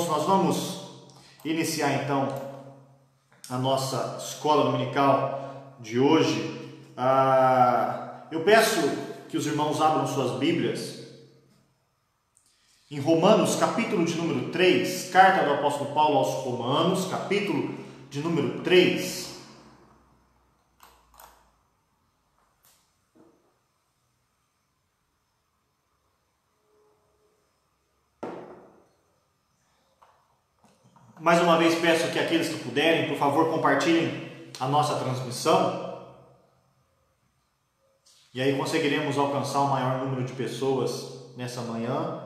irmãos, nós vamos iniciar então a nossa escola dominical de hoje. Eu peço que os irmãos abram suas Bíblias em Romanos, capítulo de número 3, carta do apóstolo Paulo aos Romanos, capítulo de número 3. Mais uma vez peço que aqueles que puderem, por favor, compartilhem a nossa transmissão. E aí conseguiremos alcançar o maior número de pessoas nessa manhã,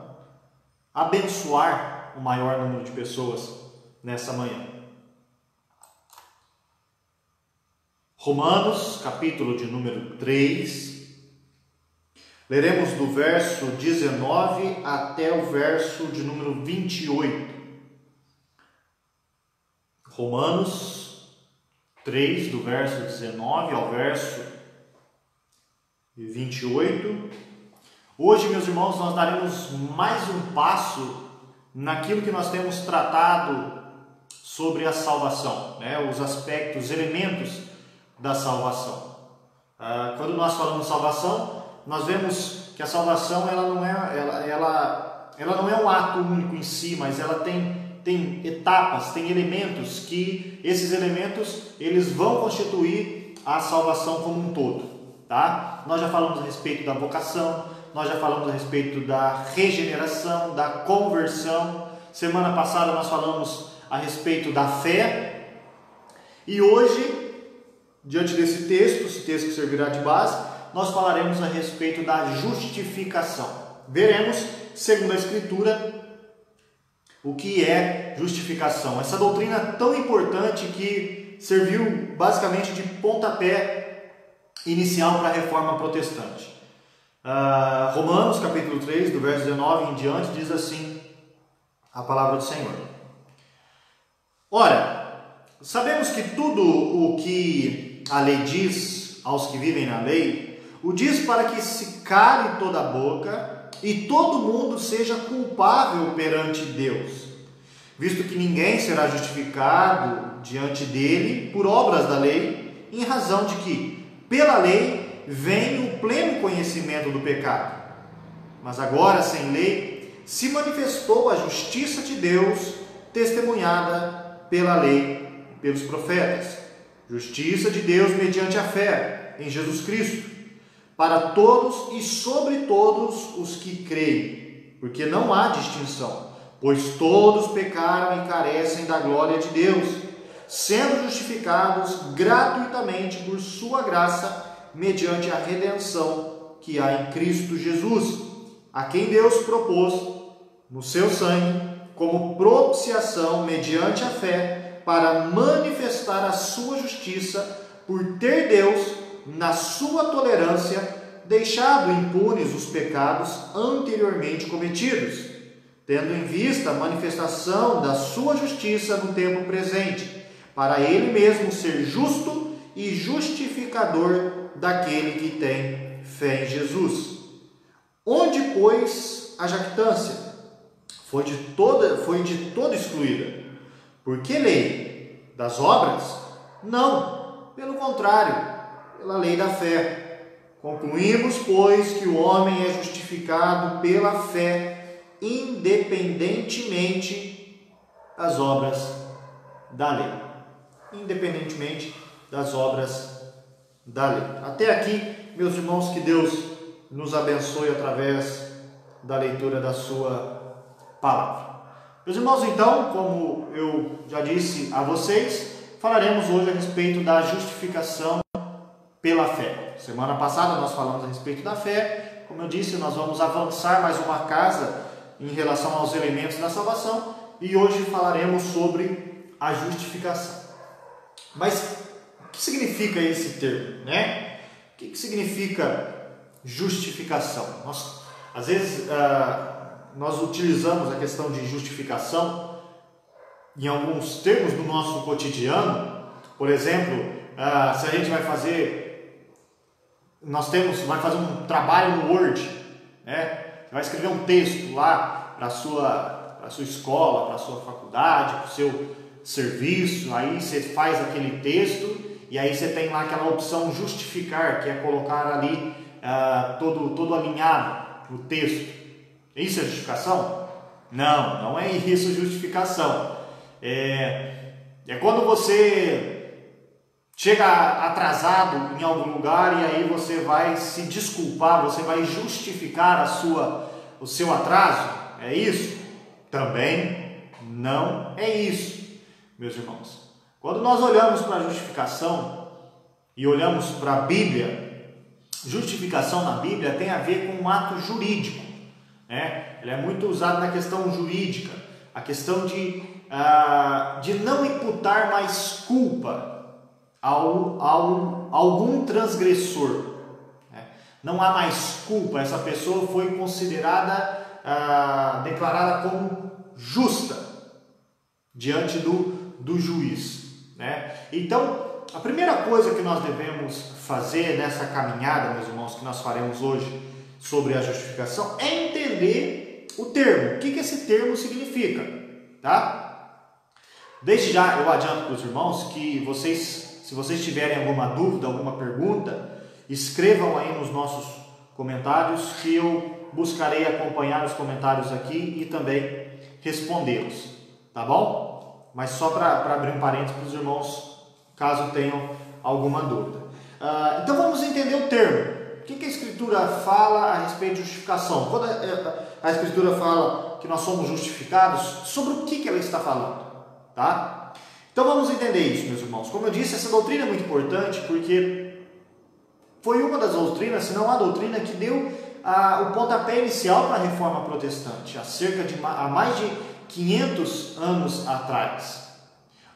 abençoar o maior número de pessoas nessa manhã. Romanos, capítulo de número 3. Leremos do verso 19 até o verso de número 28. Romanos 3, do verso 19 ao verso 28. Hoje, meus irmãos, nós daremos mais um passo naquilo que nós temos tratado sobre a salvação, os aspectos, os elementos da salvação. Quando nós falamos salvação, nós vemos que a salvação ela não é um ato único em si, mas ela tem etapas, tem elementos que esses elementos eles vão constituir a salvação como um todo, tá? Nós já falamos a respeito da vocação, nós já falamos a respeito da regeneração, da conversão. Semana passada nós falamos a respeito da fé. E hoje, diante desse texto, esse texto que servirá de base, nós falaremos a respeito da justificação. Veremos, segundo a Escritura, o que é justificação. Essa doutrina tão importante que serviu basicamente de pontapé inicial para a reforma protestante. Romanos capítulo 3, do verso 19 em diante, diz assim a palavra do Senhor. Ora, sabemos que tudo o que a lei diz aos que vivem na lei, o diz para que se cale toda a boca e todo mundo seja culpável perante Deus, visto que ninguém será justificado diante dele por obras da lei, em razão de que, pela lei, vem o pleno conhecimento do pecado. Mas agora, sem lei, se manifestou a justiça de Deus, testemunhada pela lei e pelos profetas. Justiça de Deus mediante a fé em Jesus Cristo, para todos e sobre todos os que creem, porque não há distinção, pois todos pecaram e carecem da glória de Deus, sendo justificados gratuitamente por sua graça, mediante a redenção que há em Cristo Jesus, a quem Deus propôs no seu sangue como propiciação mediante a fé, para manifestar a sua justiça, por ter Deus, na sua tolerância, deixado impunes os pecados anteriormente cometidos, tendo em vista a manifestação da sua justiça no tempo presente, para ele mesmo ser justo e justificador daquele que tem fé em Jesus. Onde, pois, a jactância? Foi de toda excluída. Por que lei? Das obras? Não, pelo contrário, pela lei da fé. Concluímos, pois, que o homem é justificado pela fé, independentemente das obras da lei. Independentemente das obras da lei. Até aqui, meus irmãos, que Deus nos abençoe através da leitura da sua palavra. Meus irmãos, então, como eu já disse a vocês, falaremos hoje a respeito da justificação pela fé. Semana passada nós falamos a respeito da fé. Como eu disse, nós vamos avançar mais uma casa em relação aos elementos da salvação e hoje falaremos sobre a justificação. Mas o que significa esse termo, né? O que significa justificação? Às vezes nós utilizamos a questão de justificação em alguns termos do nosso cotidiano. Por exemplo, se a gente vai fazer um trabalho no Word, né? Você vai escrever um texto lá para para a sua escola, para a sua faculdade, para o seu serviço, aí você faz aquele texto e aí você tem lá aquela opção justificar, que é colocar ali todo alinhado o texto. Isso é justificação? Não, não é isso justificação. É quando você chega atrasado em algum lugar e aí você vai se desculpar, você vai justificar o seu atraso. É isso? Também não é isso, meus irmãos. Quando nós olhamos para a justificação e olhamos para a Bíblia, justificação na Bíblia tem a ver com um ato jurídico, né? Ele é muito usado na questão jurídica, a questão de não imputar mais culpa a algum transgressor, né? Não há mais culpa, essa pessoa foi considerada, declarada como justa diante do juiz, né? Então, a primeira coisa que nós devemos fazer nessa caminhada, meus irmãos, que nós faremos hoje sobre a justificação, é entender o termo. O que esse termo significa, tá? Desde já eu adianto para os irmãos que se vocês tiverem alguma dúvida, alguma pergunta, escrevam aí nos nossos comentários que eu buscarei acompanhar os comentários aqui e também respondê-los, tá bom? Mas só para abrir um parênteses para os irmãos, caso tenham alguma dúvida. Então vamos entender o termo. O que a Escritura fala a respeito de justificação? Quando a Escritura fala que nós somos justificados, sobre o que ela está falando? Tá? Então vamos entender isso, meus irmãos. Como eu disse, essa doutrina é muito importante porque foi uma das doutrinas, se não a doutrina, que deu o pontapé inicial para a reforma protestante, há mais de 500 anos atrás.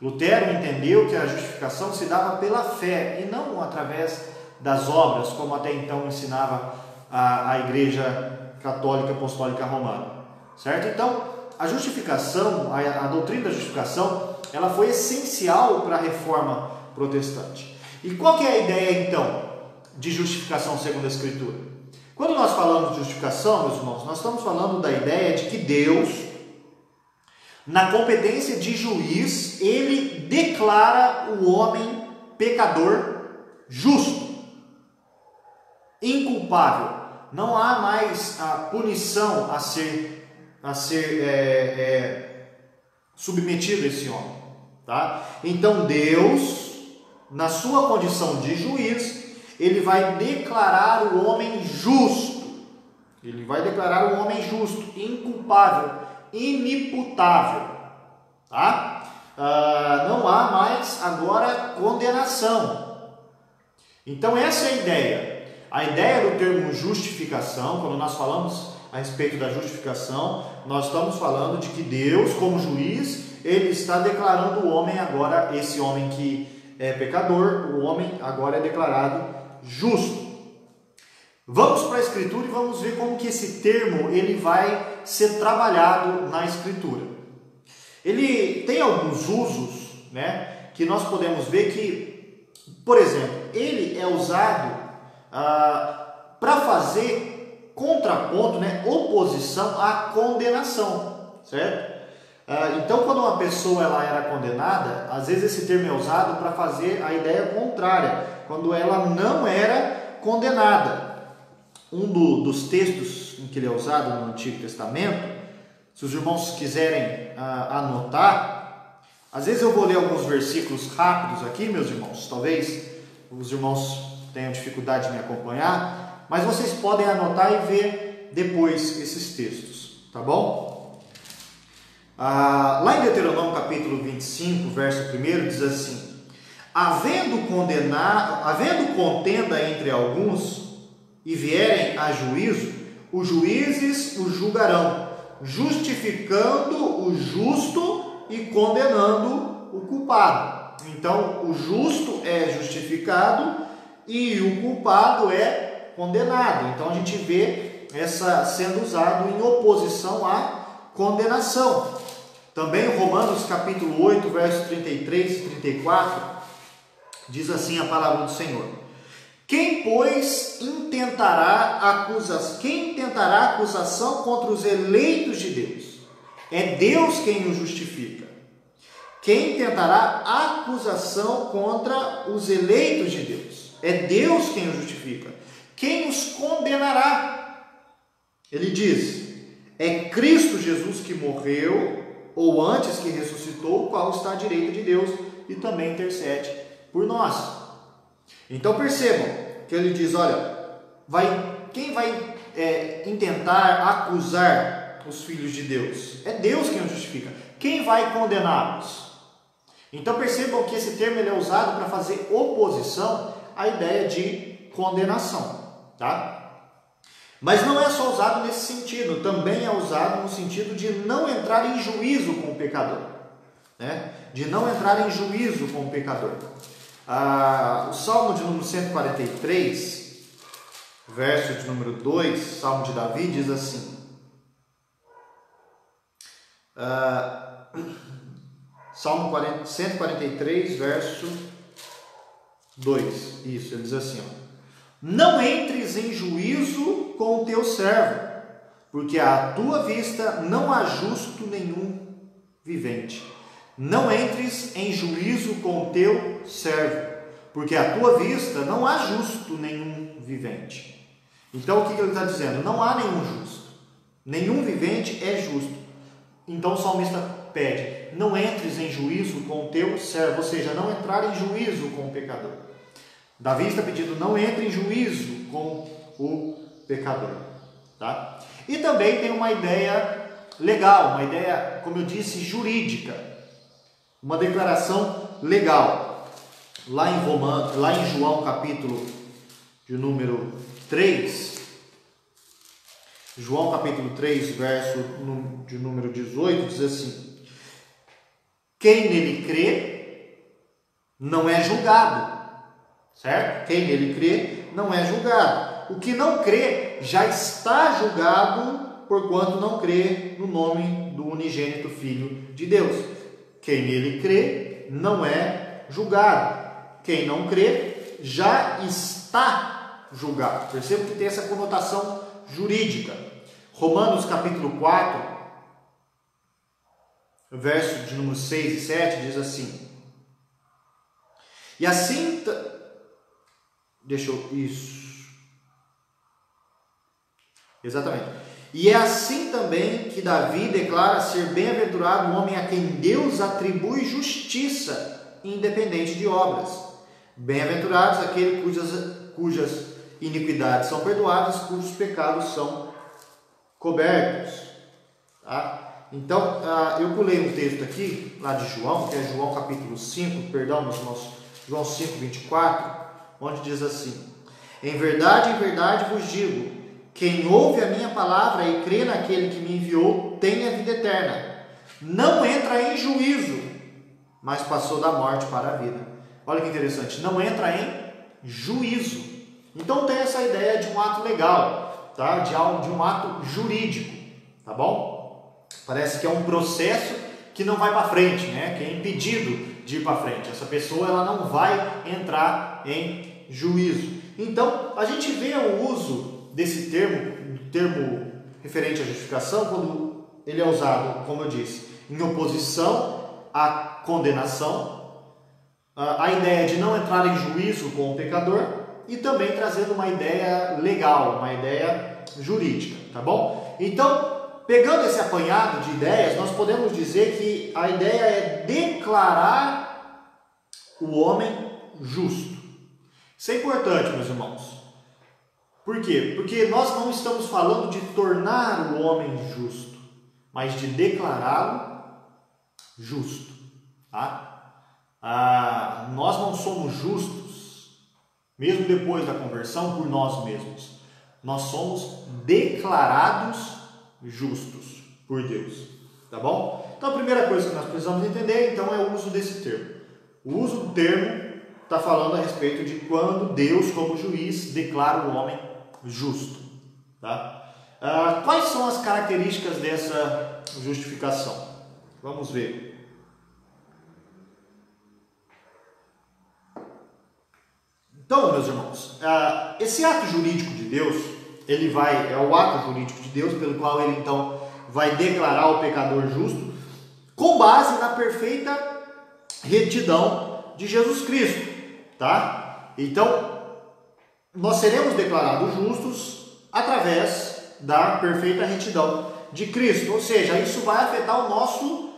Lutero entendeu que a justificação se dava pela fé e não através das obras, como até então ensinava a Igreja Católica Apostólica Romana, certo? Então, a justificação, a doutrina da justificação, ela foi essencial para a reforma protestante. E qual que é a ideia, então, de justificação segundo a Escritura? Quando nós falamos de justificação, meus irmãos, nós estamos falando da ideia de que Deus, na competência de juiz, ele declara o homem pecador justo, inculpável. Não há mais a punição a ser submetido a esse homem, tá? Então Deus, na sua condição de juiz, ele vai declarar o homem justo. Ele vai declarar o homem justo, inculpável, inimputável, tá? Não há mais agora condenação. Então essa é a ideia. A ideia do termo justificação, quando nós falamos a respeito da justificação, nós estamos falando de que Deus, como juiz, ele está declarando o homem agora, esse homem que é pecador, o homem agora é declarado justo. Vamos para a Escritura e vamos ver como que esse termo ele vai ser trabalhado na Escritura. Ele tem alguns usos, né, que nós podemos ver que, por exemplo, ele é usado para fazer contraponto, né, oposição à condenação, certo? Então, quando uma pessoa ela era condenada, às vezes esse termo é usado para fazer a ideia contrária, quando ela não era condenada. Um dos textos em que ele é usado no Antigo Testamento, se os irmãos quiserem anotar, às vezes eu vou ler alguns versículos rápidos aqui, meus irmãos, talvez os irmãos tenham dificuldade de me acompanhar, mas vocês podem anotar e ver depois esses textos, tá bom? Lá em Deuteronômio capítulo 25, verso 1, diz assim: havendo contenda entre alguns e vierem a juízo, os juízes os julgarão, justificando o justo e condenando o culpado. Então, o justo é justificado e o culpado é condenado. Então, a gente vê essa sendo usado em oposição à condenação. Também Romanos capítulo 8, verso 33 e 34, diz assim a palavra do Senhor: quem, pois, intentará acusação contra os eleitos de Deus? É Deus quem o justifica. Quem tentará acusação contra os eleitos de Deus? É Deus quem o justifica. Quem os condenará? Ele diz: é Cristo Jesus que morreu, ou antes que ressuscitou, o qual está à direita de Deus e também intercede por nós. Então percebam que ele diz: olha, quem vai intentar acusar os filhos de Deus? É Deus quem os justifica. Quem vai condená-los? Então percebam que esse termo ele é usado para fazer oposição à ideia de condenação, tá? Mas não é só usado nesse sentido, também é usado no sentido de não entrar em juízo com o pecador, né? De não entrar em juízo com o pecador. O Salmo de número 143, verso de número 2, Salmo de Davi, diz assim: Salmo 143, verso 2, isso, ele diz assim, ó: não entres em juízo com o teu servo, porque à tua vista não há justo nenhum vivente. Não entres em juízo com o teu servo, porque à tua vista não há justo nenhum vivente. Então o que ele está dizendo? Não há nenhum justo, nenhum vivente é justo. Então o salmista pede: não entres em juízo com o teu servo, ou seja, não entrar em juízo com o pecador. Davi está pedindo: não entre em juízo com o pecador, tá? E também tem uma ideia legal, uma ideia, como eu disse, jurídica, uma declaração legal. Lá em João capítulo de número 3, João capítulo 3, verso de número 18, diz assim: quem nele crê não é julgado. Certo? Quem nele crê não é julgado. O que não crê já está julgado, porquanto não crê no nome do unigênito Filho de Deus. Quem nele crê não é julgado. Quem não crê já está julgado. Perceba que tem essa conotação jurídica. Romanos capítulo 4, verso de número 6 e 7 diz assim: e assim... Isso. Exatamente. E é assim também que Davi declara ser bem-aventurado o homem a quem Deus atribui justiça, independente de obras. Bem-aventurados aqueles cujas iniquidades são perdoadas, cujos pecados são cobertos. Tá? Então, eu pulei um texto aqui, lá de João, que é João capítulo 5, perdão, meus irmãos, João 5, 24, onde diz assim: em verdade vos digo, quem ouve a minha palavra e crê naquele que me enviou, tem a vida eterna. Não entra em juízo, mas passou da morte para a vida. Olha que interessante, não entra em juízo. Então tem essa ideia de um ato legal, tá? De um ato jurídico, tá bom? Parece que é um processo que não vai para frente, né? Que é impedido de ir para frente. Essa pessoa ela não vai entrar em juízo. Então, a gente vê o uso desse termo referente à justificação, quando ele é usado, como eu disse, em oposição à condenação, a ideia de não entrar em juízo com o pecador, e também trazendo uma ideia legal, uma ideia jurídica, tá bom? Então, pegando esse apanhado de ideias, nós podemos dizer que a ideia é declarar o homem justo. Isso é importante, meus irmãos. Por quê? Porque nós não estamos falando de tornar o homem justo, mas de declará-lo justo. Tá? Nós não somos justos, mesmo depois da conversão, por nós mesmos. Nós somos declarados justos por Deus. Tá bom? Então a primeira coisa que nós precisamos entender então é o uso desse termo. O uso do termo está falando a respeito de quando Deus, como juiz, declara o homem justo. Tá? Quais são as características dessa justificação? Vamos ver. Então, meus irmãos, esse ato jurídico de Deus, é o ato jurídico de Deus pelo qual ele então vai declarar o pecador justo com base na perfeita retidão de Jesus Cristo, tá? Então, nós seremos declarados justos através da perfeita retidão de Cristo, ou seja, isso vai afetar o nosso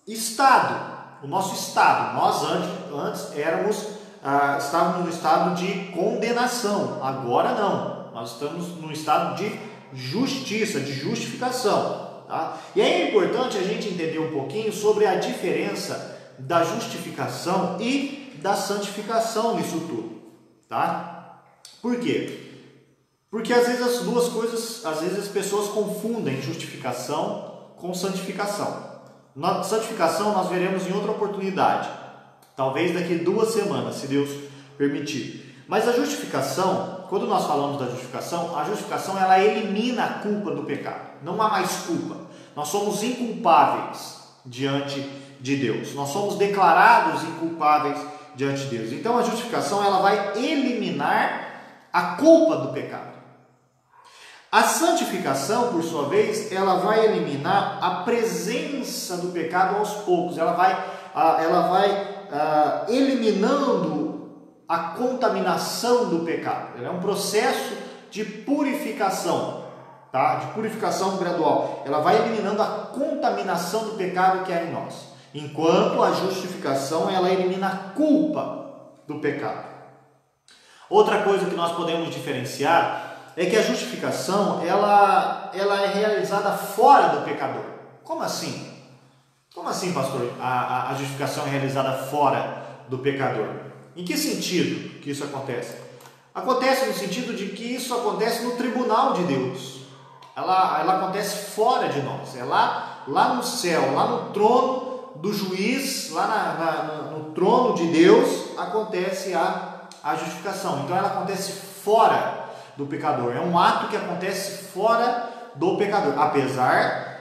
estado. Nós antes estávamos no estado de condenação, agora não, nós estamos no estado de justiça, de justificação, tá? E é importante a gente entender um pouquinho sobre a diferença da justificação e da santificação nisso tudo, tá? Por quê? Porque às vezes as duas coisas, às vezes as pessoas confundem justificação com santificação. Na santificação nós veremos em outra oportunidade, talvez daqui 2 semanas, se Deus permitir. Mas a justificação, quando nós falamos da justificação, a justificação ela elimina a culpa do pecado. Não há mais culpa. Nós somos inculpáveis diante de Deus. Nós somos declarados inculpáveis diante de Deus. Então a justificação ela vai eliminar a culpa do pecado. A santificação, por sua vez, ela vai eliminar a presença do pecado aos poucos. Ela vai eliminando a contaminação do pecado. É um processo de purificação, tá? De purificação gradual. Ela vai eliminando a contaminação do pecado que há em nós. Enquanto a justificação, ela elimina a culpa do pecado. Outra coisa que nós podemos diferenciar é que a justificação ela é realizada fora do pecador. Como assim? Como assim, pastor? A justificação é realizada fora do pecador. Em que sentido que isso acontece? Acontece no sentido de que isso acontece no tribunal de Deus. Ela acontece fora de nós. É lá no céu, lá no trono do juiz, lá no trono de Deus, acontece a justificação. Então ela acontece fora do pecador. É um ato que acontece fora do pecador. Apesar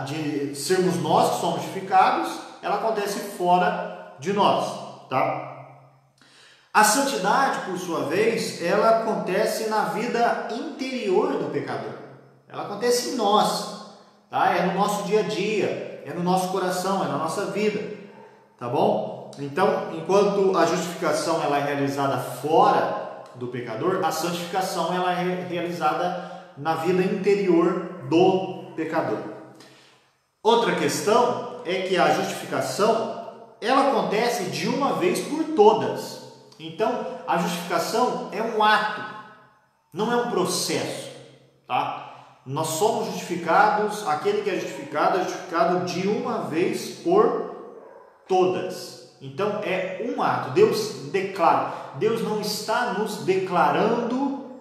de sermos nós que somos justificados, ela acontece fora de nós, tá? A santidade, por sua vez, ela acontece na vida interior do pecador. Ela acontece em nós, tá? É no nosso dia a dia, é no nosso coração, é na nossa vida, tá bom? Então, enquanto a justificação ela é realizada fora do pecador, a santificação ela é realizada na vida interior do pecador. Outra questão é que a justificação ela acontece de uma vez por todas. Então, a justificação é um ato, não é um processo, tá? Nós somos justificados, aquele que é justificado de uma vez por todas. Então é um ato, Deus declara, Deus não está nos declarando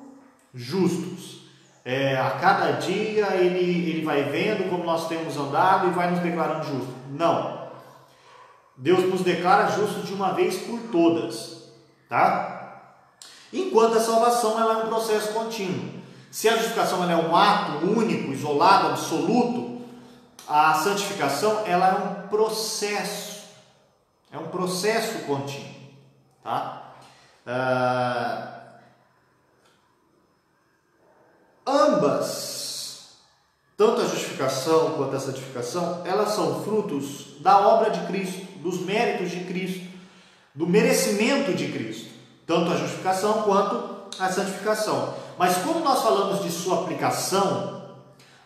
justos. A cada dia ele vai vendo como nós temos andado e vai nos declarando justos. Não, Deus nos declara justos de uma vez por todas, tá? Enquanto a salvação ela é um processo contínuo. Se a justificação ela é um ato único, isolado, absoluto, a santificação ela é um processo. É um processo contínuo, tá? Ambas, tanto a justificação quanto a santificação, elas são frutos da obra de Cristo, dos méritos de Cristo, do merecimento de Cristo, tanto a justificação quanto a santificação. Mas quando nós falamos de sua aplicação,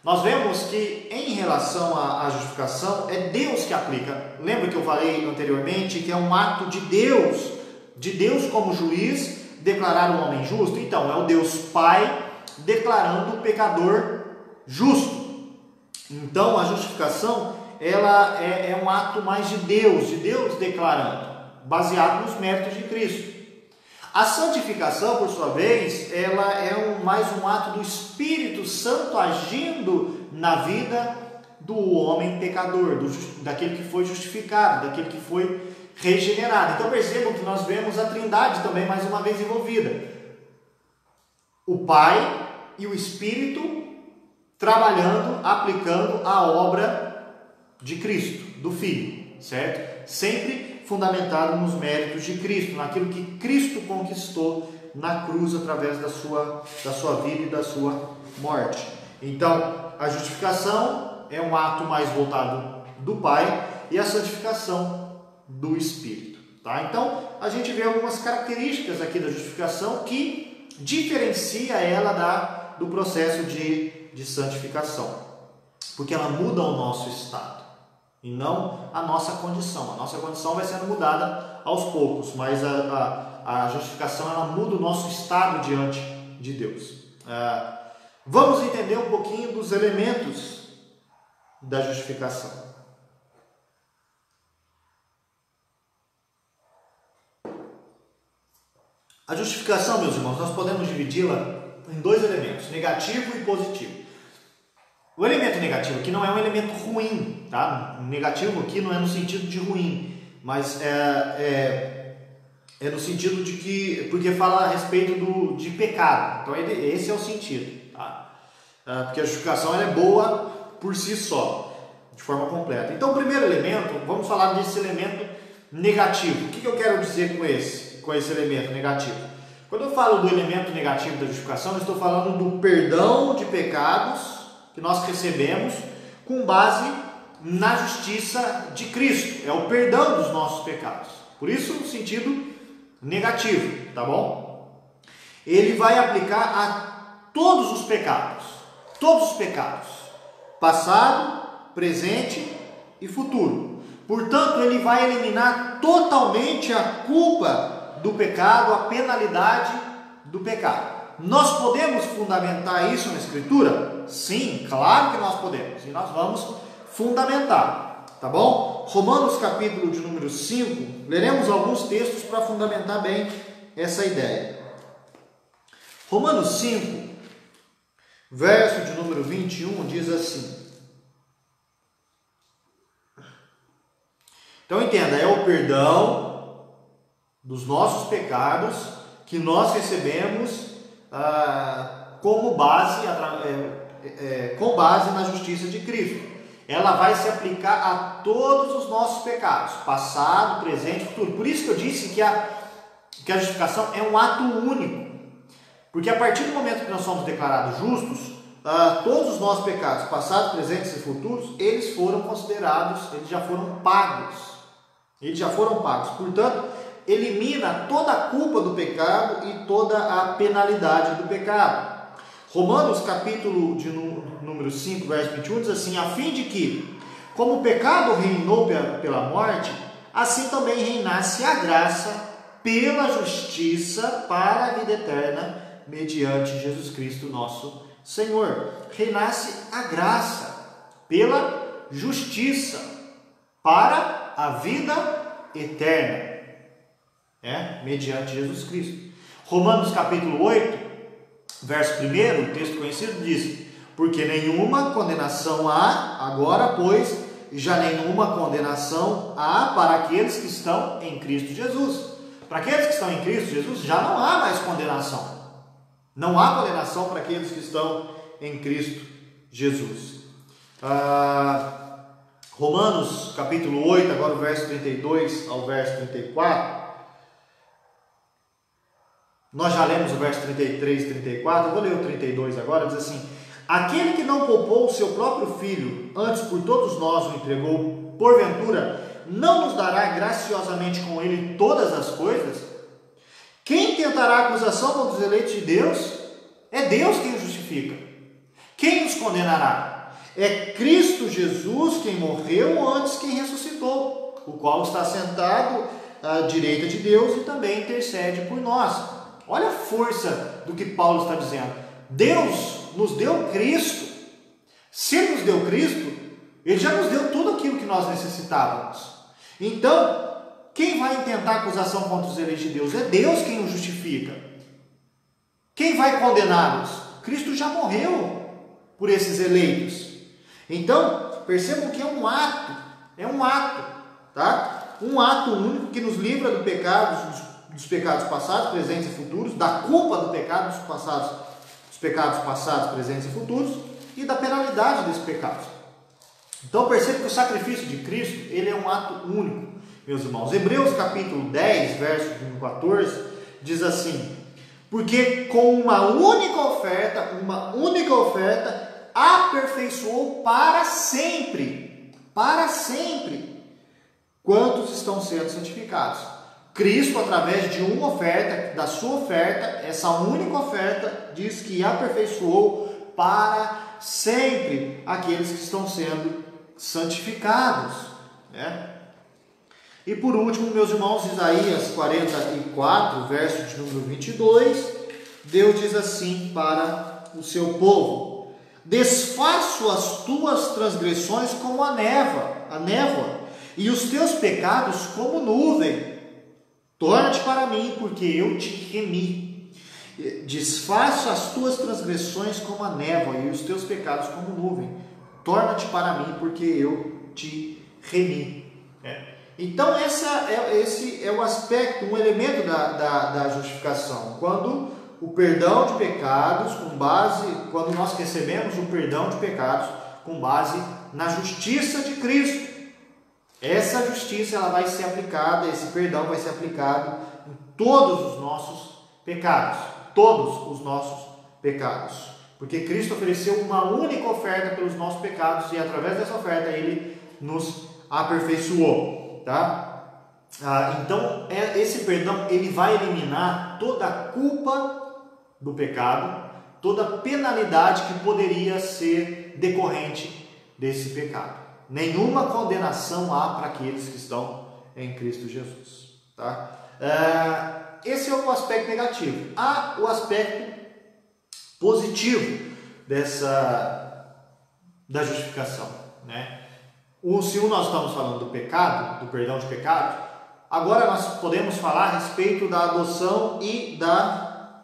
nós vemos que em relação à justificação é Deus que aplica. Lembra que eu falei anteriormente que é um ato de Deus como juiz declarar um homem justo? Então é o Deus Pai declarando o pecador justo. Então a justificação ela é um ato mais de Deus declarando, baseado nos méritos de Cristo. A santificação, por sua vez, ela é mais um ato do Espírito Santo agindo na vida do homem pecador, daquele que foi justificado, daquele que foi regenerado. Então percebam que nós vemos a Trindade também mais uma vez envolvida. O Pai e o Espírito trabalhando, aplicando a obra de Cristo, do Filho, certo? Sempre fundamentado nos méritos de Cristo, naquilo que Cristo conquistou na cruz através da sua vida e da sua morte. Então, a justificação é um ato mais voltado do Pai, e a santificação do Espírito. Tá? Então, a gente vê algumas características aqui da justificação que diferencia ela do processo de santificação, porque ela muda o nosso estado e não a nossa condição. A nossa condição vai sendo mudada aos poucos, mas a justificação ela muda o nosso estado diante de Deus. Vamos entender um pouquinho dos elementos da justificação. A justificação, meus irmãos, nós podemos dividi-la em dois elementos, negativo e positivo. O elemento negativo aqui não é um elemento ruim, tá? O negativo aqui não é no sentido de ruim, mas é no sentido de que, porque fala a respeito de pecado. Então esse é o sentido, tá? Porque a justificação ela é boa por si só, de forma completa. Então o primeiro elemento, vamos falar desse elemento negativo. O que eu quero dizer com esse elemento negativo? Quando eu falo do elemento negativo da justificação, eu estou falando do perdão de pecados que nós recebemos com base na justiça de Cristo. É o perdão dos nossos pecados. Por isso, o sentido negativo, tá bom? Ele vai aplicar a todos os pecados. Todos os pecados. Passado, presente e futuro. Portanto, ele vai eliminar totalmente a culpa do pecado, a penalidade do pecado. Nós podemos fundamentar isso na Escritura? Sim, claro que nós podemos. E nós vamos fundamentar, tá bom? Romanos capítulo de número 5, leremos alguns textos para fundamentar bem essa ideia. Romanos 5, verso de número 21, diz assim. Então entenda, é o perdão dos nossos pecados que nós recebemos com base na justiça de Cristo. Ela vai se aplicar a todos os nossos pecados, passado, presente e futuro. Por isso que eu disse que a justificação é um ato único. Porque a partir do momento que nós somos declarados justos, todos os nossos pecados, passados, presentes e futuros, eles foram considerados, eles já foram pagos. Eles já foram pagos. Portanto, elimina toda a culpa do pecado e toda a penalidade do pecado. Romanos capítulo de número 5, verso 21 diz assim: a fim de que, como o pecado reinou pela morte, assim também reinasse a graça pela justiça para a vida eterna, mediante Jesus Cristo nosso Senhor. Reinasse a graça pela justiça para a vida eterna, mediante Jesus Cristo. Romanos capítulo 8, verso 1, o texto conhecido diz: porque nenhuma condenação há, agora pois, já nenhuma condenação há para aqueles que estão em Cristo Jesus. Para aqueles que estão em Cristo Jesus, já não há mais condenação. Não há condenação para aqueles que estão em Cristo Jesus. Romanos capítulo 8, agora o verso 32 ao verso 34. Nós já lemos o verso 33 e 34, eu vou ler o 32 agora, diz assim: aquele que não poupou o seu próprio filho, antes por todos nós o entregou, porventura não nos dará graciosamente com ele todas as coisas? Quem tentará acusação contra os eleitos de Deus? É Deus quem os justifica. Quem os condenará? É Cristo Jesus quem morreu, antes quem ressuscitou, o qual está sentado à direita de Deus e também intercede por nós. Olha a força do que Paulo está dizendo. Deus nos deu Cristo. Se Ele nos deu Cristo, Ele já nos deu tudo aquilo que nós necessitávamos. Então, quem vai intentar acusação contra os eleitos de Deus? É Deus quem os justifica. Quem vai condená-los? Cristo já morreu por esses eleitos. Então, percebam que é um ato, tá? Um ato único que nos livra do pecado, dos pecados passados, presentes e futuros, da culpa do pecado dos pecados passados, presentes e futuros, e da penalidade desses pecados. Então perceba que o sacrifício de Cristo, ele é um ato único, meus irmãos. Hebreus capítulo 10, verso 14, diz assim: porque com uma única oferta, aperfeiçoou para sempre. Para sempre. Quantos estão sendo santificados? Cristo, através de uma oferta, da sua oferta, essa única oferta, diz que aperfeiçoou para sempre aqueles que estão sendo santificados, né? E por último, meus irmãos, Isaías 44, verso de número 22, Deus diz assim para o seu povo: desfaço as tuas transgressões como a névoa, e os teus pecados como nuvem. Torna-te para mim, porque eu te remi. Desfaço as tuas transgressões como a névoa, e os teus pecados como nuvem. Torna-te para mim, porque eu te remi. Então, esse é o aspecto, um elemento da justificação. Quando o perdão de pecados, quando nós recebemos o perdão de pecados com base na justiça de Cristo. Essa justiça ela vai ser aplicada, esse perdão vai ser aplicado em todos os nossos pecados. Todos os nossos pecados. Porque Cristo ofereceu uma única oferta pelos nossos pecados e através dessa oferta Ele nos aperfeiçoou. Tá? Então, esse perdão ele vai eliminar toda a culpa do pecado, toda a penalidade que poderia ser decorrente desse pecado. Nenhuma condenação há para aqueles que estão em Cristo Jesus. Tá? Esse é o aspecto negativo. Há o aspecto positivo da justificação. Né? Se nós estamos falando do pecado, do perdão de pecado, agora nós podemos falar a respeito da adoção e da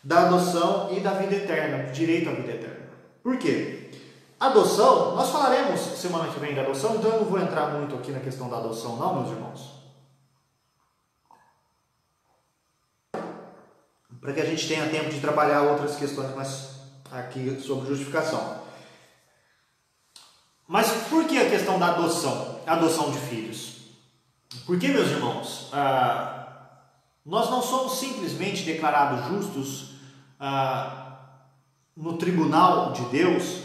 vida eterna, do direito à vida eterna. Por quê? Adoção, nós falaremos semana que vem da adoção, então eu não vou entrar muito aqui na questão da adoção não, meus irmãos. Para que a gente tenha tempo de trabalhar outras questões mais aqui sobre justificação. Mas por que a questão da adoção? Adoção de filhos. Porque, meus irmãos, nós não somos simplesmente declarados justos no tribunal de Deus,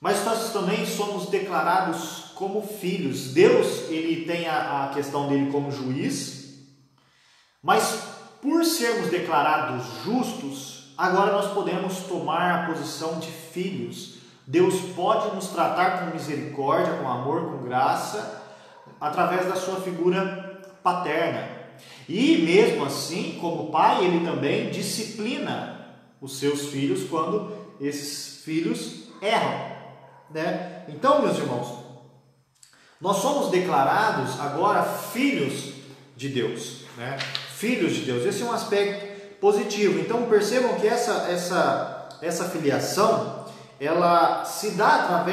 mas nós também somos declarados como filhos. Deus, ele tem a questão dele como juiz, mas por sermos declarados justos, agora nós podemos tomar a posição de filhos. Deus pode nos tratar com misericórdia, com amor, com graça, através da sua figura paterna. E mesmo assim, como pai, ele também disciplina os seus filhos quando esses filhos erram. Né? Então, meus irmãos, nós somos declarados agora filhos de Deus, né? Filhos de Deus. Esse é um aspecto positivo. Então percebam que essa filiação, ela se dá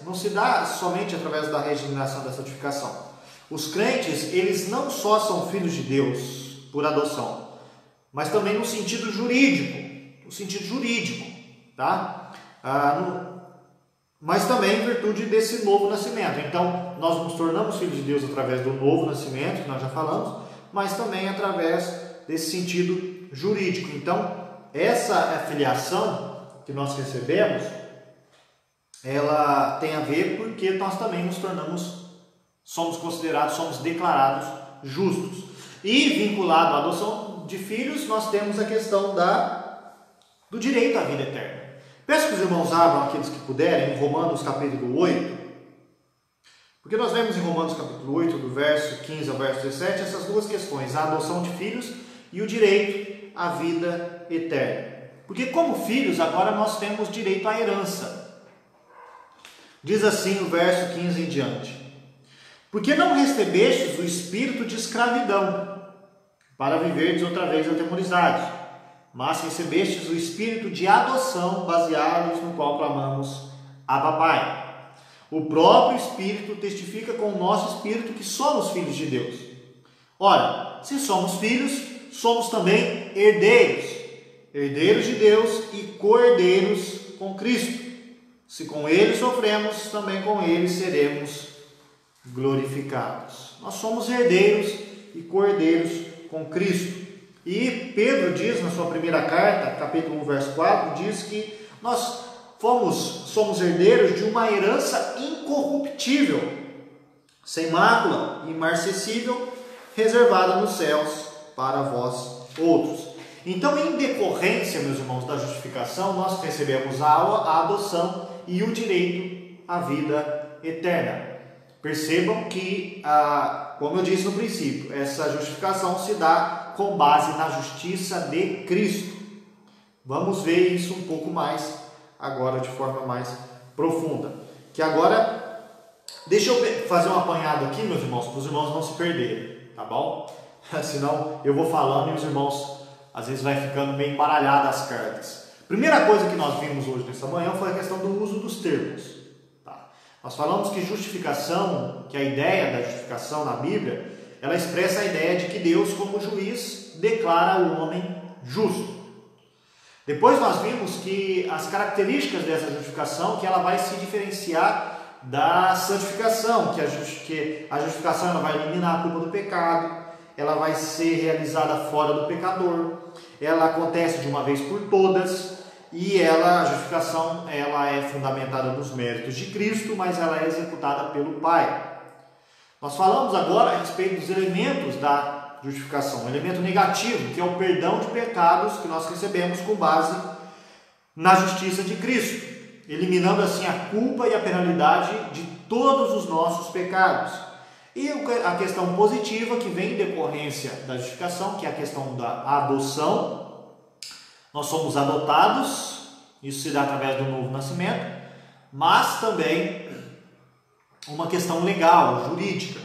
não se dá somente através da regeneração, da santificação. Os crentes, eles não só são filhos de Deus por adoção, mas também no sentido jurídico, tá? Mas também em virtude desse novo nascimento. Então, nós nos tornamos filhos de Deus através do novo nascimento, que nós já falamos, mas também através desse sentido jurídico. Então, essa filiação que nós recebemos, ela tem a ver porque nós também somos considerados, somos declarados justos. E vinculado à adoção de filhos, nós temos a questão do direito à vida eterna. Peço que os irmãos abram, aqueles que puderem, em Romanos capítulo 8, porque nós vemos em Romanos capítulo 8, do verso 15 ao verso 17, essas duas questões, a adoção de filhos e o direito à vida eterna. Porque como filhos, agora nós temos direito à herança. Diz assim o verso 15 em diante: porque não recebestes o espírito de escravidão, para viverdes outra vez atemorizados, mas recebestes o espírito de adoção, baseados no qual clamamos Abba Pai. O próprio Espírito testifica com o nosso espírito que somos filhos de Deus. Ora, se somos filhos, somos também herdeiros, herdeiros de Deus e co-herdeiros com Cristo. Se com Ele sofremos, também com Ele seremos glorificados. Nós somos herdeiros e co-herdeiros com Cristo. E Pedro diz na sua primeira carta, capítulo 1, verso 4, diz que nós somos herdeiros de uma herança incorruptível, sem mácula, imarcessível, reservada nos céus para vós outros. Então, em decorrência, meus irmãos, da justificação, nós recebemos a adoção e o direito à vida eterna. Percebam que, como eu disse no princípio, essa justificação se dá com base na justiça de Cristo. Vamos ver isso um pouco mais agora, de forma mais profunda. Que agora, deixa eu fazer um apanhado aqui, meus irmãos, para os irmãos não se perderem, tá bom? Senão eu vou falando e os irmãos às vezes vai ficando meio embaralhado as cartas. Primeira coisa que nós vimos hoje nessa manhã foi a questão do uso dos termos. Tá? Nós falamos que justificação, que a ideia da justificação na Bíblia, ela expressa a ideia de que Deus, como juiz, declara o homem justo. Depois nós vimos que as características dessa justificação, que ela vai se diferenciar da santificação, que a justificação ela vai eliminar a culpa do pecado, ela vai ser realizada fora do pecador, ela acontece de uma vez por todas e a justificação ela é fundamentada nos méritos de Cristo, mas ela é executada pelo Pai. Nós falamos agora a respeito dos elementos da justificação, um elemento negativo, que é o perdão de pecados que nós recebemos com base na justiça de Cristo, eliminando assim a culpa e a penalidade de todos os nossos pecados. E a questão positiva que vem em decorrência da justificação, que é a questão da adoção. Nós somos adotados, isso se dá através do novo nascimento, mas também uma questão legal, jurídica,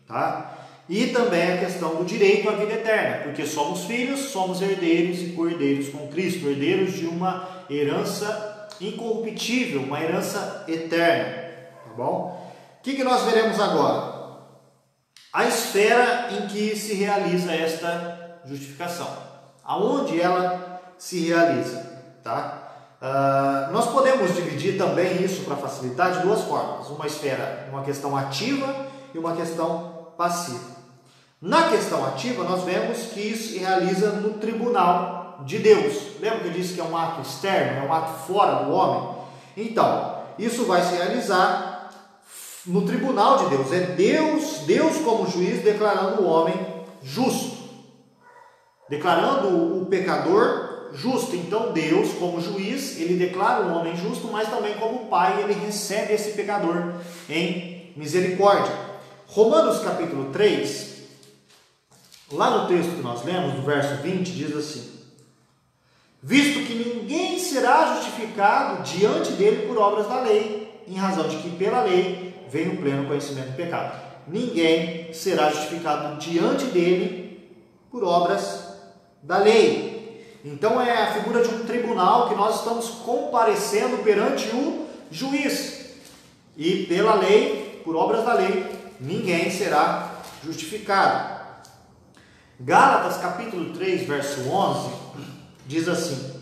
tá? E também a questão do direito à vida eterna, porque somos filhos, somos herdeiros e co-herdeiros com Cristo, herdeiros de uma herança incorruptível, uma herança eterna, tá bom? O que nós veremos agora? A esfera em que se realiza esta justificação, aonde ela se realiza, tá? Nós podemos dividir também isso para facilitar de duas formas, uma esfera, uma questão ativa e uma questão passiva. Na questão ativa nós vemos que isso se realiza no tribunal de Deus. Lembra que eu disse que é um ato externo, é um ato fora do homem? Então, isso vai se realizar no tribunal de Deus. É Deus como juiz declarando o homem justo, declarando o pecador justo. Então Deus como juiz, ele declara o homem justo, mas também como pai, ele recebe esse pecador em misericórdia. Romanos capítulo 3, lá no texto que nós lemos, no verso 20, diz assim: visto que ninguém será justificado diante dele por obras da lei, em razão de que pela lei vem o pleno conhecimento do pecado. Ninguém será justificado diante dele por obras da lei. Então é a figura de um tribunal que nós estamos comparecendo perante o juiz. E pela lei, por obras da lei, ninguém será justificado. Gálatas capítulo 3, verso 11, diz assim: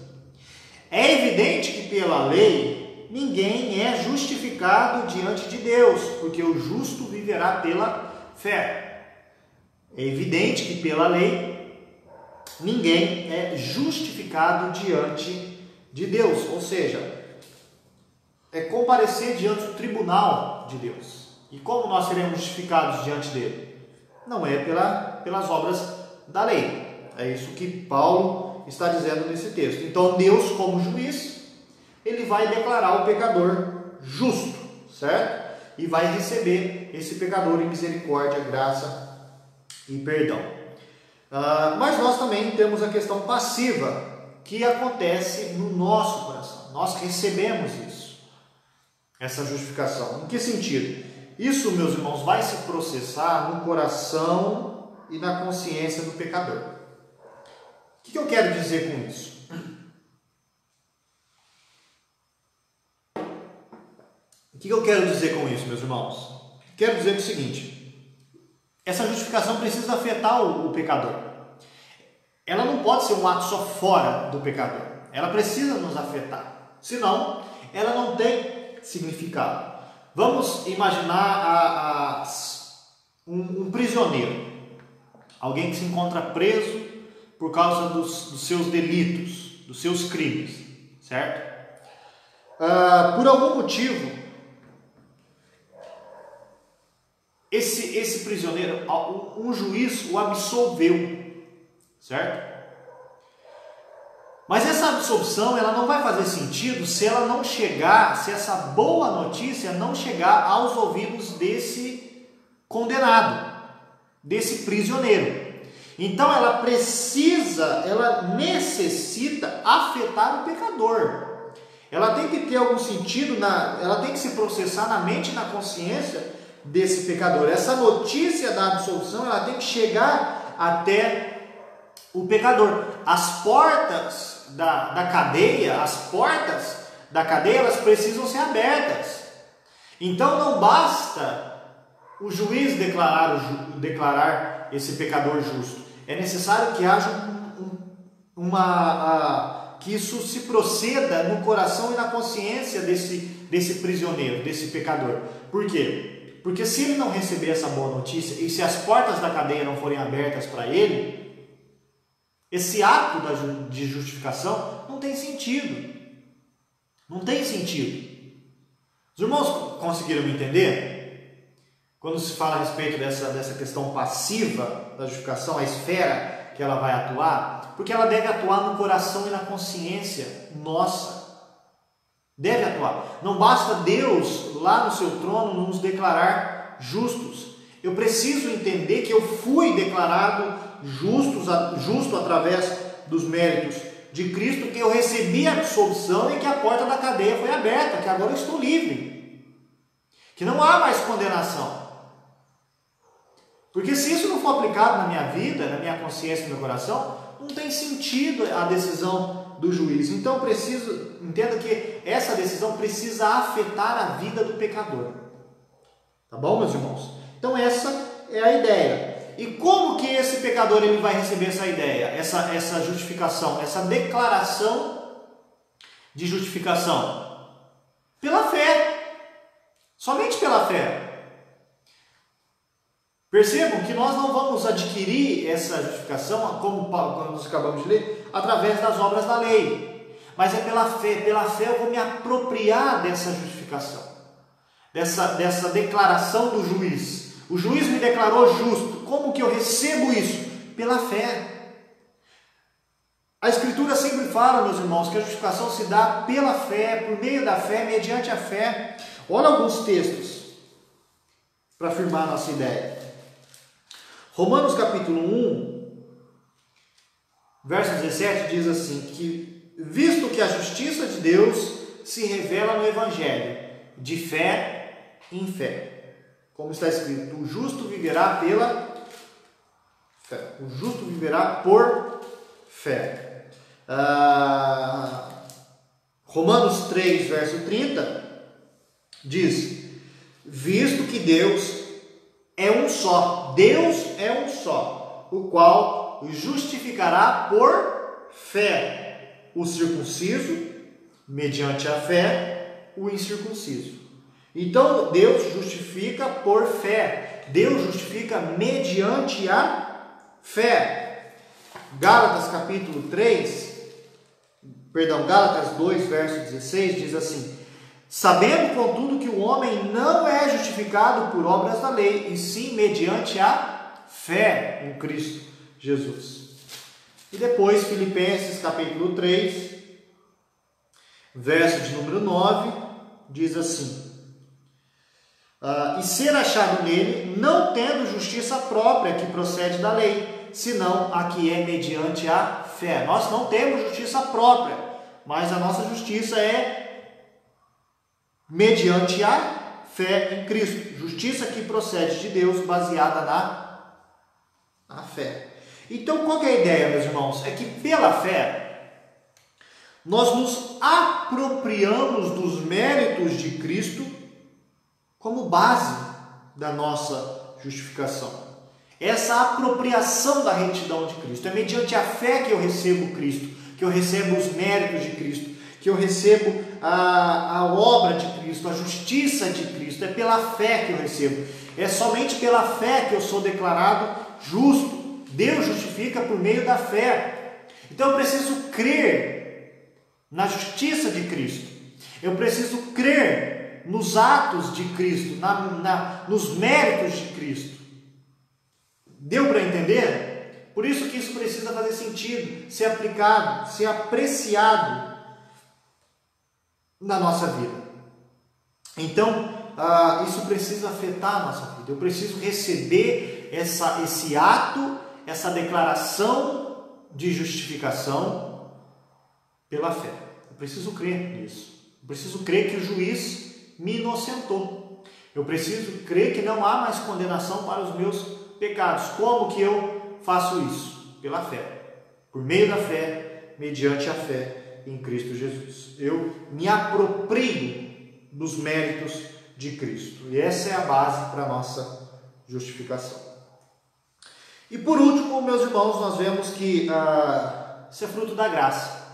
é evidente que pela lei ninguém é justificado diante de Deus, porque o justo viverá pela fé. É evidente que pela lei ninguém é justificado diante de Deus, ou seja, é comparecer diante do tribunal de Deus. E como nós seremos justificados diante dele? Não é pelas obras da lei. É isso que Paulo está dizendo nesse texto. Então Deus como juiz, ele vai declarar o pecador justo, certo? E vai receber esse pecador em misericórdia, graça e perdão. Mas nós também temos a questão passiva, que acontece no nosso coração. Nós recebemos isso, essa justificação. Em que sentido? Isso, meus irmãos, vai se processar no coração e na consciência do pecador. O que eu quero dizer com isso? O que eu quero dizer com isso, meus irmãos? Quero dizer o seguinte: essa justificação precisa afetar o pecador. Ela não pode ser um ato só fora do pecador. Ela precisa nos afetar. Senão, ela não tem significado. Vamos imaginar um prisioneiro. Alguém que se encontra preso por causa dos seus delitos, dos seus crimes, certo? por algum motivo, esse prisioneiro, um juiz o absolveu, certo? Mas essa absolvição, ela não vai fazer sentido se ela não chegar, se essa boa notícia não chegar aos ouvidos desse condenado, desse prisioneiro. Então ela necessita afetar o pecador. Ela tem que ter algum sentido, ela tem que se processar na mente e na consciência desse pecador. Essa notícia da absolvição, ela tem que chegar até o pecador. As portas da cadeia, elas precisam ser abertas. Então não basta o juiz declarar esse pecador justo. É necessário que haja que isso se proceda no coração e na consciência desse prisioneiro, desse pecador. Por quê? Porque se ele não receber essa boa notícia e se as portas da cadeia não forem abertas para ele, esse ato de justificação não tem sentido. Não tem sentido. Os irmãos conseguiram me entender? Quando se fala a respeito dessa questão passiva da justificação, a esfera que ela vai atuar, porque ela deve atuar no coração e na consciência nossa. Deve atuar. Não basta Deus lá no seu trono nos declarar justos. Eu preciso entender que eu fui declarado justo através dos méritos de Cristo, que eu recebi a absolvição e que a porta da cadeia foi aberta, que agora eu estou livre, que não há mais condenação. Porque se isso não for aplicado na minha vida, na minha consciência, no meu coração, não tem sentido a decisão do juiz. Então entenda que essa decisão precisa afetar a vida do pecador. Tá bom, meus irmãos? Então essa é a ideia. E como que esse pecador ele vai receber essa ideia, essa justificação, essa declaração de justificação? Pela fé. Somente pela fé. Percebam que nós não vamos adquirir essa justificação, como nós acabamos de ler, através das obras da lei. Mas é pela fé. Pela fé eu vou me apropriar dessa justificação, dessa declaração do juiz. O juiz me declarou justo. Como que eu recebo isso? Pela fé. A Escritura sempre fala, meus irmãos, que a justificação se dá pela fé, por meio da fé, mediante a fé. Olha alguns textos para afirmar a nossa ideia. Romanos capítulo 1, verso 17 diz assim, que visto que a justiça de Deus se revela no Evangelho, de fé em fé. Como está escrito, o justo viverá pela fé. O justo viverá por fé. Romanos 3, verso 30, diz, visto que Deus é um só, Deus é um só, o qual justificará por fé o circunciso, mediante a fé, o incircunciso. Então, Deus justifica por fé. Deus justifica mediante a fé. Gálatas 2, verso 16, diz assim, sabendo, contudo, que o homem não é justificado por obras da lei, e sim mediante a fé em Cristo Jesus. E depois, Filipenses capítulo 3, verso de número 9, diz assim, e ser achado nele, não tendo justiça própria que procede da lei, senão a que é mediante a fé. Nós não temos justiça própria, mas a nossa justiça é mediante a fé em Cristo. Justiça que procede de Deus, baseada na fé. Então, qual que é a ideia, meus irmãos? É que pela fé, nós nos apropriamos dos méritos de Cristo como base da nossa justificação. Essa apropriação da retidão de Cristo é mediante a fé que eu recebo Cristo, que eu recebo os méritos de Cristo, que eu recebo a obra de Cristo, a justiça de Cristo. É pela fé que eu recebo. É somente pela fé que eu sou declarado justo. Deus justifica por meio da fé. Então eu preciso crer na justiça de Cristo. Eu preciso crer nos atos de Cristo, nos méritos de Cristo. Deu para entender? Por isso que isso precisa fazer sentido, ser aplicado, ser apreciado na nossa vida. Então, isso precisa afetar a nossa vida. Eu preciso receber esse ato, essa declaração de justificação pela fé. Eu preciso crer nisso. Eu preciso crer que o juiz me inocentou. Eu preciso crer que não há mais condenação para os meus pecados. Como que eu faço isso? Pela fé. Por meio da fé, mediante a fé em Cristo Jesus. Eu me aproprio dos méritos de Cristo. E essa é a base para a nossa justificação. E por último, meus irmãos, nós vemos que isso é fruto da graça.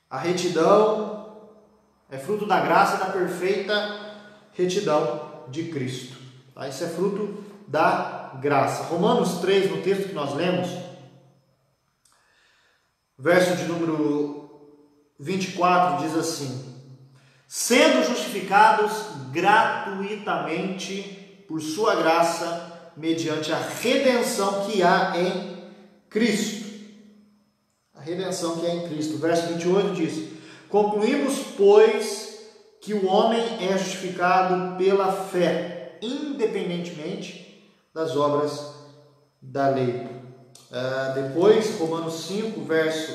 A retidão é fruto da graça e da perfeita retidão de Cristo. Tá? Isso é fruto da graça. Romanos 3, no texto que nós lemos, verso de número 24, diz assim: sendo justificados gratuitamente por sua graça, mediante a redenção que há em Cristo. A redenção que há em Cristo. Verso 28 diz: concluímos, pois, que o homem é justificado pela fé, independentemente das obras da lei. Depois, Romanos 5, verso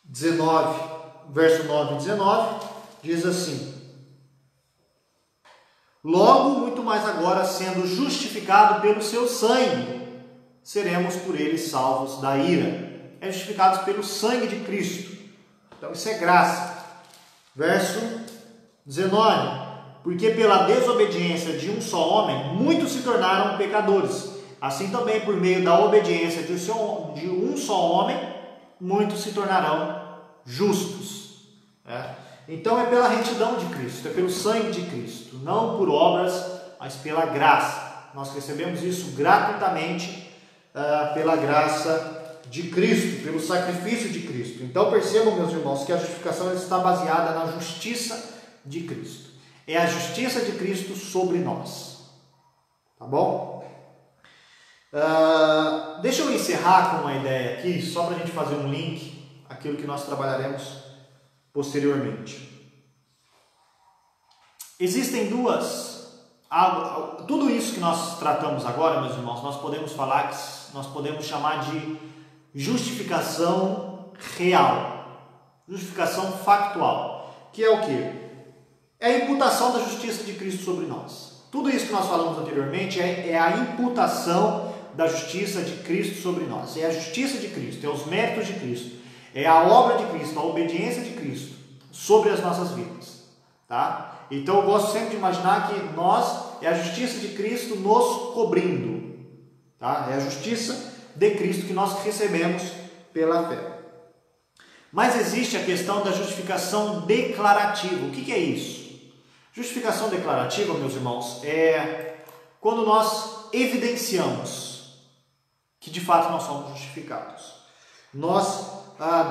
9 e 19, diz assim: logo, muito mais agora, sendo justificado pelo seu sangue, seremos por ele salvos da ira. É justificados pelo sangue de Cristo. Então isso é graça. Verso 19: porque pela desobediência de um só homem, muitos se tornaram pecadores. Assim também por meio da obediência de um só homem, muitos se tornarão justos. Então é pela retidão de Cristo, é pelo sangue de Cristo, não por obras, mas pela graça. Nós recebemos isso gratuitamente pela graça de Cristo, pelo sacrifício de Cristo. Então percebam, meus irmãos, que a justificação está baseada na justiça de Cristo. É a justiça de Cristo sobre nós. Tá bom? Deixa eu encerrar com uma ideia aqui, só para a gente fazer um link, aquilo que nós trabalharemos posteriormente. Existem tudo isso que nós tratamos agora, meus irmãos, nós podemos chamar de justificação real, justificação factual, que é o quê? É a imputação da justiça de Cristo sobre nós. Tudo isso que nós falamos anteriormente é a imputação da justiça de Cristo sobre nós. É a justiça de Cristo, é os méritos de Cristo, é a obra de Cristo, a obediência de Cristo sobre as nossas vidas. Tá? Então eu gosto sempre de imaginar que é a justiça de Cristo nos cobrindo. Tá? É a justiça de Cristo que nós recebemos pela fé. Mas existe a questão da justificação declarativa. O que é isso? Justificação declarativa, meus irmãos, é quando nós evidenciamos que de fato nós somos justificados. Nós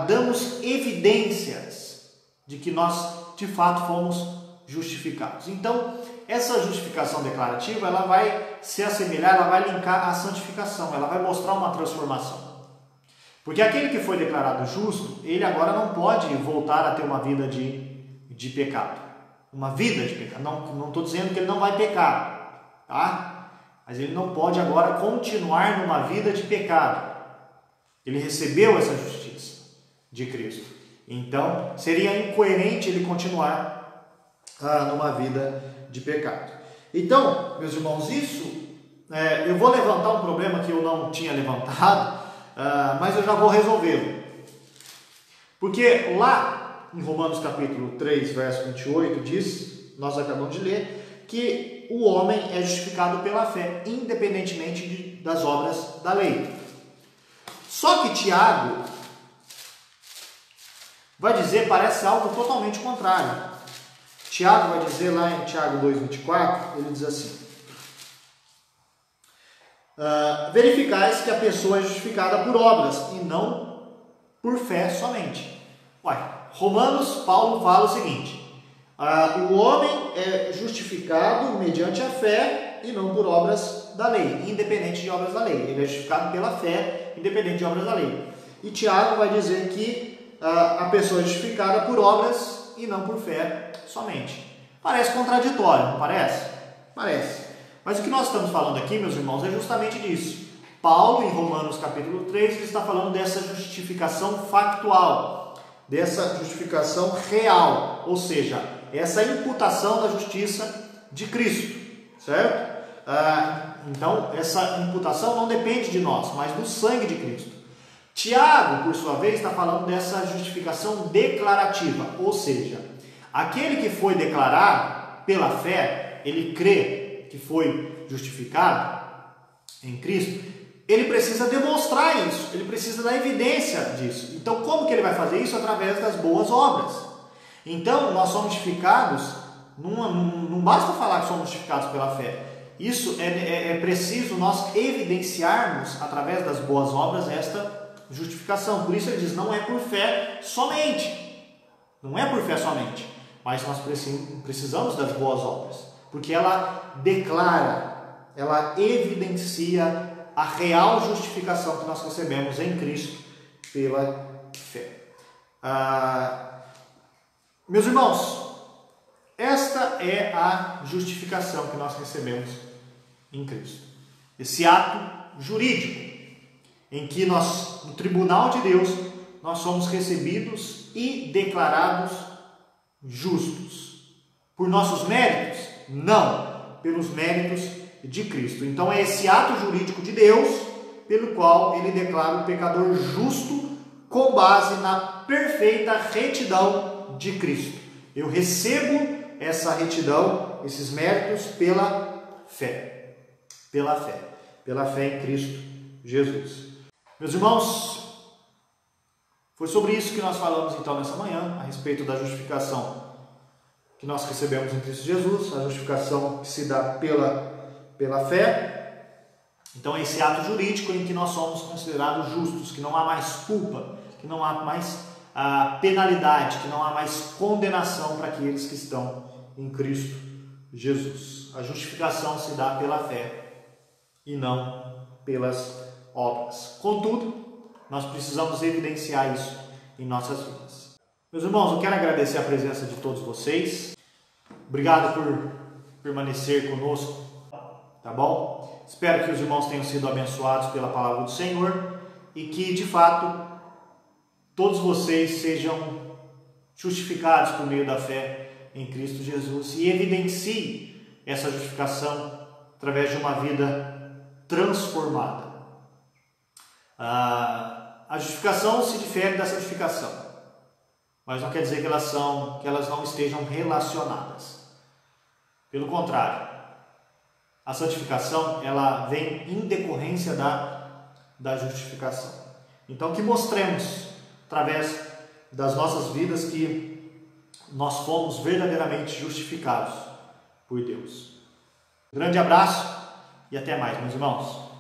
damos evidências de que nós de fato fomos justificados. Então, essa justificação declarativa, ela vai se assemelhar, ela vai linkar à santificação, ela vai mostrar uma transformação. Porque aquele que foi declarado justo, ele agora não pode voltar a ter uma vida de pecado. Uma vida de pecado. Não estou dizendo que ele não vai pecar, tá? Mas ele não pode agora continuar numa vida de pecado. Ele recebeu essa justiça de Cristo. Então, seria incoerente ele continuar numa vida de pecado. Então, meus irmãos, eu vou levantar um problema que eu não tinha levantado, mas eu já vou resolvê-lo. Porque lá em Romanos capítulo 3, verso 28, diz, nós acabamos de ler, que o homem é justificado pela fé, independentemente das obras da lei. Só que Tiago vai dizer, parece algo totalmente contrário. Tiago vai dizer lá em Tiago 2,24, ele diz assim: verificais que a pessoa é justificada por obras e não por fé somente. Romanos, Paulo fala o seguinte: o homem é justificado mediante a fé e não por obras da lei, independente de obras da lei. Ele é justificado pela fé, independente de obras da lei. E Tiago vai dizer que a pessoa é justificada por obras e não por fé somente. Parece contraditório, não parece? Parece. Mas o que nós estamos falando aqui, meus irmãos, é justamente disso. Paulo, em Romanos capítulo 3, ele está falando dessa justificação factual, dessa justificação real, ou seja, essa imputação da justiça de Cristo, certo? Então, essa imputação não depende de nós, mas do sangue de Cristo. Tiago, por sua vez, está falando dessa justificação declarativa, ou seja, aquele que foi declarado pela fé, ele crê que foi justificado em Cristo, ele precisa demonstrar isso, ele precisa da evidência disso. Então, como que ele vai fazer isso? Através das boas obras. Então, nós somos justificados, não basta falar que somos justificados pela fé. Isso é preciso nós evidenciarmos, através das boas obras, esta justificação. Por isso ele diz, não é por fé somente. Não é por fé somente. Mas nós precisamos das boas obras. Porque ela declara, ela evidencia a real justificação que nós recebemos em Cristo pela fé. Meus irmãos, esta é a justificação que nós recebemos em Cristo. Esse ato jurídico em que nós, no tribunal de Deus, nós somos recebidos e declarados justos. Por nossos méritos? Não, pelos méritos de Cristo. Então é esse ato jurídico de Deus pelo qual ele declara o pecador justo com base na perfeita retidão de Cristo. Eu recebo essa retidão, esses méritos pela fé. Pela fé. Pela fé em Cristo Jesus. Meus irmãos, foi sobre isso que nós falamos então nessa manhã, a respeito da justificação que nós recebemos em Cristo Jesus, a justificação que se dá pela fé. Então é esse ato jurídico em que nós somos considerados justos, que não há mais culpa, que não há mais penalidade, que não há mais condenação para aqueles que estão em Cristo Jesus. A justificação se dá pela fé e não pelas obras. Contudo, nós precisamos evidenciar isso em nossas vidas. Meus irmãos, eu quero agradecer a presença de todos vocês. Obrigado por permanecer conosco, tá bom? Espero que os irmãos tenham sido abençoados pela palavra do Senhor e que, de fato, todos vocês sejam justificados por meio da fé em Cristo Jesus e evidenciem essa justificação através de uma vida transformada. A justificação se difere da santificação, mas não quer dizer que elas não estejam relacionadas. Pelo contrário, a santificação ela vem em decorrência da justificação. Então que mostremos através das nossas vidas que nós fomos verdadeiramente justificados por Deus. Um grande abraço e até mais, meus irmãos.